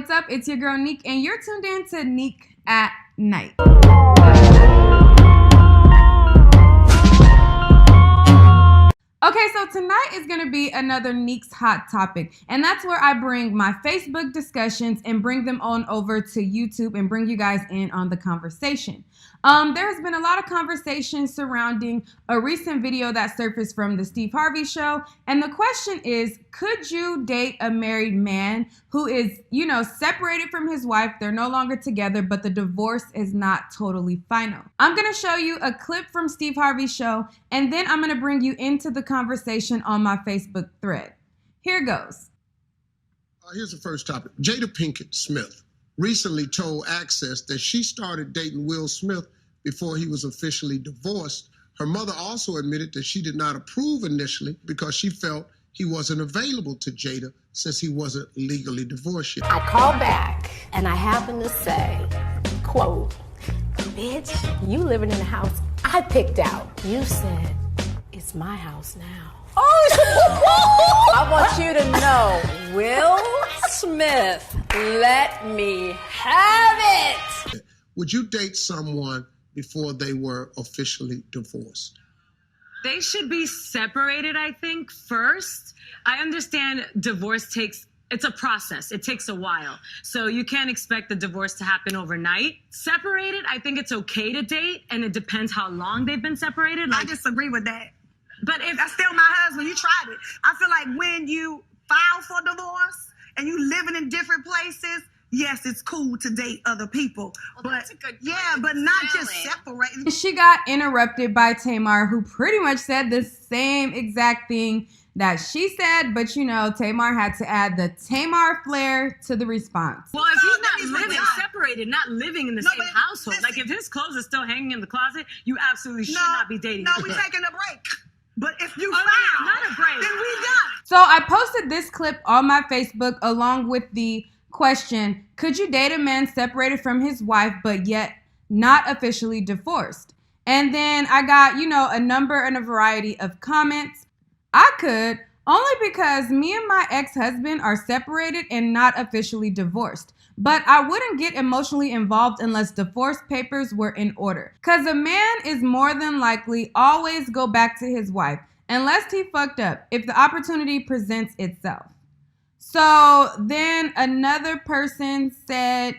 what's up? It's your girl Neek, and you're tuned in to Neek at Night. Okay, so tonight is going to be another Neek's Hot Topic, and that's where I bring my Facebook discussions and bring them on over to YouTube and bring you guys in on the conversation. There's been a lot of conversation surrounding a recent video that surfaced from the Steve Harvey show, and the question is, could you date a married man who is, separated from his wife, they're no longer together, but the divorce is not totally final? I'm going to show you a clip from Steve Harvey's show, and then I'm going to bring you into the conversation on my Facebook thread. Here goes. Here's the first topic. Jada Pinkett Smith recently told Access that she started dating Will Smith before he was officially divorced. Her mother also admitted that she did not approve initially because she felt he wasn't available to Jada since he wasn't legally divorced yet. I called back and I happened to say, quote, "Bitch, you living in the house I picked out. You said, it's my house now." Oh, I want you to know, Will Smith, let me have it. Would you date someone before they were officially divorced? They should be separated, I think, first. I understand divorce it's a process. It takes a while. So you can't expect the divorce to happen overnight. Separated, I think it's okay to date, and it depends how long they've been separated. I disagree with that. But if That's still my husband. You tried it. I feel like when you file for divorce and you living in different places, yes, it's cool to date other people. Well, but that's a good point. but not just Valid. separating. She got interrupted by Tamar, who pretty much said the same exact thing that she said, but Tamar had to add the Tamar flair to the response. Well, if that he's means not we're living not. separated, not living in the same but household, listen. like if his clothes are still hanging in the closet, you absolutely should not be dating No, him. we're taking a break. But if you Oh, file, not a break. then we done. So I posted this clip on my Facebook along with the question, could you date a man separated from his wife but yet not officially divorced? And then I got, a number and a variety of comments. I could, only because me and my ex-husband are separated and not officially divorced. But I wouldn't get emotionally involved unless divorce papers were in order. Because a man is more than likely always go back to his wife, unless he fucked up, if the opportunity presents itself. So then another person said,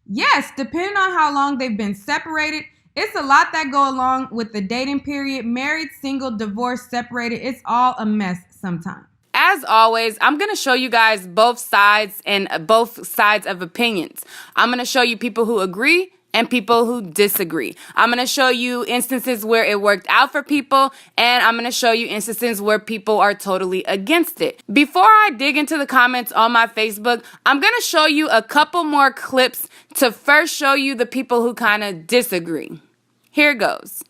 yes, depending on how long they've been separated, it's a lot that go along with the dating period. Married, single, divorced, separated, it's all a mess sometimes. As always, I'm going to show you guys both sides and both sides of opinions. I'm going to show you people who agree and people who disagree. I'm going to show you instances where it worked out for people, and I'm going to show you instances where people are totally against it. Before I dig into the comments on my Facebook, I'm going to show you a couple more clips to first show you the people who kind of disagree. Here goes.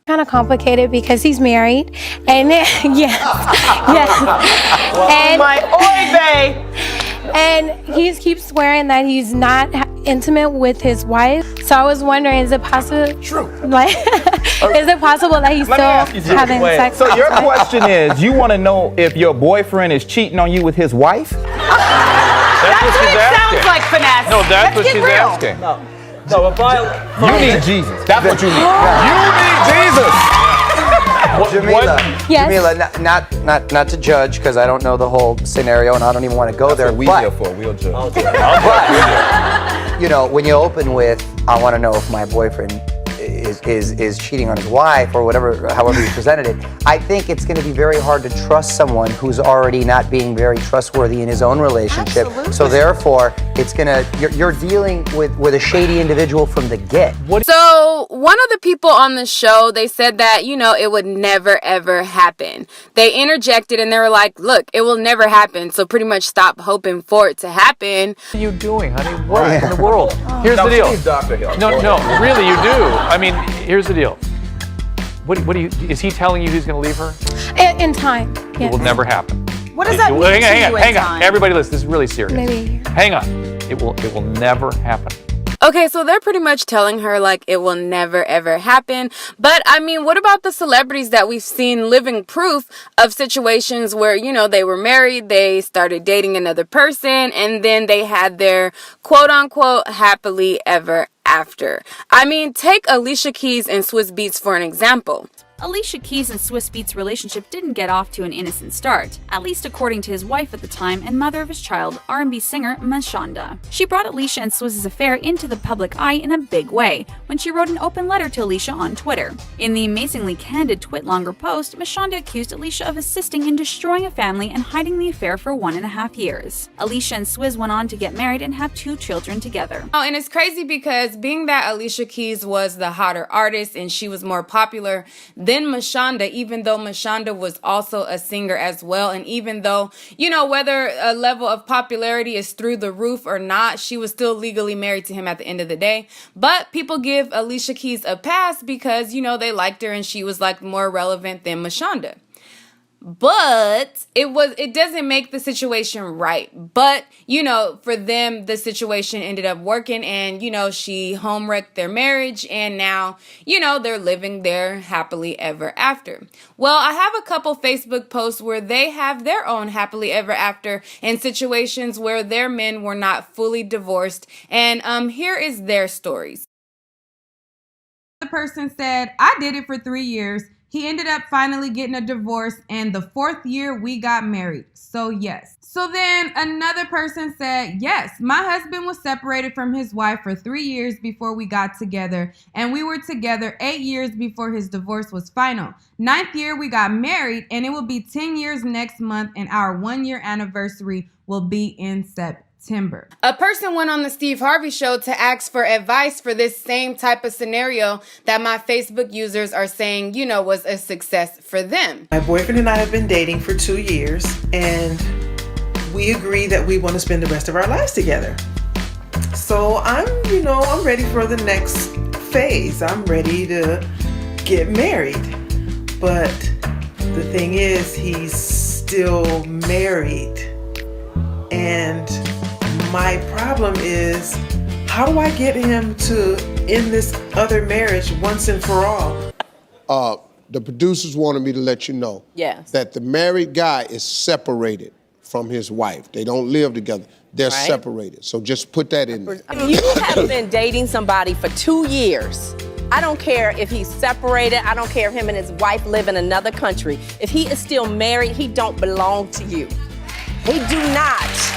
Kind of complicated because he's married, and yes, and my oy vey. And he keeps swearing that he's not intimate with his wife. So I was wondering, is it possible? True. Is it possible that he's still having sex? So your question is, you want to know if your boyfriend is cheating on you with his wife? That's what she's asking. Sounds like finesse. No, that's what she's real. asking. No, you need Jesus. That's what you need. You need Jesus. Jamila, Yes. Jamila, not to judge because I don't know the whole scenario and I don't even want to go there. What we but, here for? We'll judge. but when you open with, I want to know if my boyfriend is cheating on his wife or whatever, however you presented it, I think it's going to be very hard to trust someone who's already not being very trustworthy in his own relationship. Absolutely. So therefore, it's you're dealing with a shady individual from the get. So one of the people on the show, they said that, it would never, ever happen. They interjected and they were like, look, it will never happen. So pretty much stop hoping for it to happen. What are you doing, honey? What in the world? Here's the deal. Dr. Hill. No, really, you do. I mean, here's the deal. What do you? Is he telling you he's going to leave her? In time, It yes. will never happen. What does that mean Hang to you on. in time? Everybody listen, this is really serious. Maybe. Hang on. It will never happen. Okay, so they're pretty much telling her like it will never ever happen. But I mean, what about the celebrities that we've seen living proof of situations where, you know, they were married, they started dating another person, and then they had their quote unquote happily ever after? I mean, take Alicia Keys and Swizz Beatz for an example. Alicia Keys and Swizz Beatz' relationship didn't get off to an innocent start, at least according to his wife at the time and mother of his child, R&B singer Mashonda. She brought Alicia and Swizz's affair into the public eye in a big way when she wrote an open letter to Alicia on Twitter. In the amazingly candid Twitlonger post, Mashonda accused Alicia of assisting in destroying a family and hiding the affair for 1.5 years. Alicia and Swizz went on to get married and have 2 children together. Oh, and it's crazy because being that Alicia Keys was the hotter artist and she was more popular than Mashonda, even though Mashonda was also a singer as well, and even though, you know, whether a level of popularity is through the roof or not, she was still legally married to him at the end of the day. But people give Alicia Keys a pass because, you know, they liked her and she was like more relevant than Mashonda. But it doesn't make the situation right. But, you know, for them, the situation ended up working and, you know, she home wrecked their marriage and now, you know, they're living there happily ever after. Well, I have a couple Facebook posts where they have their own happily ever after in situations where their men were not fully divorced. And here is their stories. The person said, I did it for 3 years. He ended up finally getting a divorce, and the 4th year we got married. So yes. So then another person said, yes, my husband was separated from his wife for 3 years before we got together, and we were together 8 years before his divorce was final. 9th year we got married, and it will be 10 years next month, and our 1-year anniversary will be in September. A person went on the Steve Harvey show to ask for advice for this same type of scenario that my Facebook users are saying, you know, was a success for them. My boyfriend and I have been dating for 2 years, and we agree that we want to spend the rest of our lives together. So I'm ready for the next phase. I'm ready to get married. But the thing is, he's still married. And my problem is, how do I get him to end this other marriage once and for all? The producers wanted me to let you know that the married guy is separated from his wife. They don't live together. They're separated. So just put that in there. You have been dating somebody for 2 years. I don't care if he's separated. I don't care if him and his wife live in another country. If he is still married, he don't belong to you. He do not.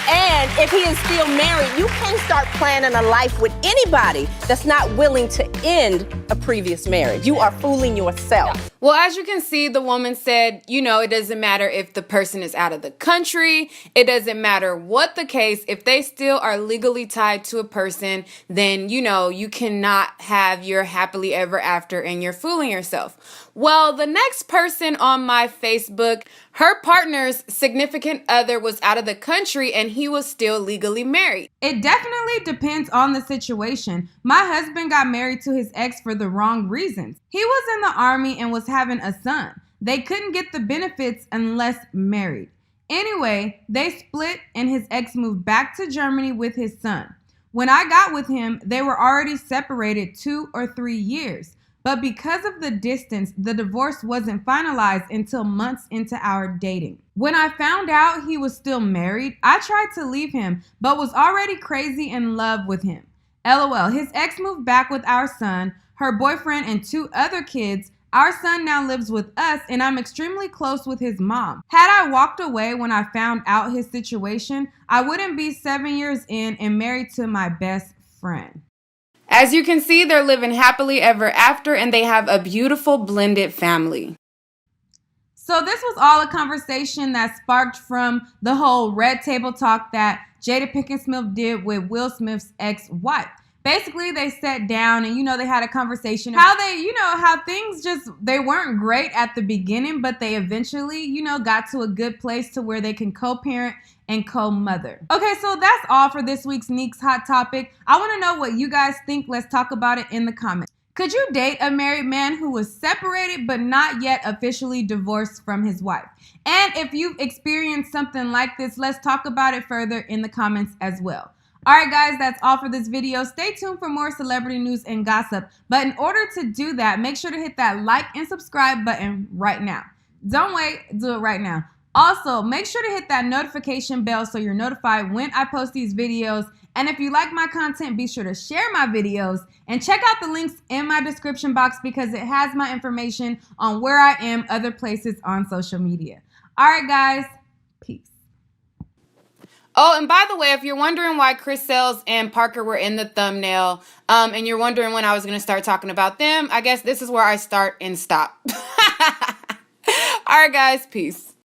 And if he is still married, you can't start planning a life with anybody that's not willing to end a previous marriage. You are fooling yourself. Well, as you can see, the woman said, you know, it doesn't matter if the person is out of the country. It doesn't matter what the case. If they still are legally tied to a person, then, you know, you cannot have your happily ever after and you're fooling yourself. Well, the next person on my Facebook, her partner's significant other was out of the country and he was still legally married. It definitely depends on the situation. My husband got married to his ex for the wrong reasons. He was in the army and was having a son. They couldn't get the benefits unless married. Anyway, they split and his ex moved back to Germany with his son. When I got with him, they were already separated 2 or 3 years. But because of the distance, the divorce wasn't finalized until months into our dating. When I found out he was still married, I tried to leave him, but was already crazy in love with him. LOL, his ex moved back with our son, her boyfriend, and 2 other kids. Our son now lives with us, and I'm extremely close with his mom. Had I walked away when I found out his situation, I wouldn't be 7 years in and married to my best friend. As you can see, they're living happily ever after and they have a beautiful blended family. So this was all a conversation that sparked from the whole red table talk that Jada Pinkett Smith did with Will Smith's ex-wife. Basically, they sat down and, they had a conversation. How things they weren't great at the beginning, but they eventually, got to a good place to where they can co-parent and co-mother. Okay, so that's all for this week's Neek's Hot Topic. I want to know what you guys think. Let's talk about it in the comments. Could you date a married man who was separated but not yet officially divorced from his wife? And if you've experienced something like this, let's talk about it further in the comments as well. Alright guys, that's all for this video. Stay tuned for more celebrity news and gossip. But in order to do that, make sure to hit that like and subscribe button right now. Don't wait, do it right now. Also, make sure to hit that notification bell so you're notified when I post these videos. And if you like my content, be sure to share my videos and check out the links in my description box because it has my information on where I am other places on social media. All right, guys. Peace. Oh, and by the way, if you're wondering why Chris Sales and Parker were in the thumbnail, and you're wondering when I was going to start talking about them, I guess this is where I start and stop. All right, guys. Peace.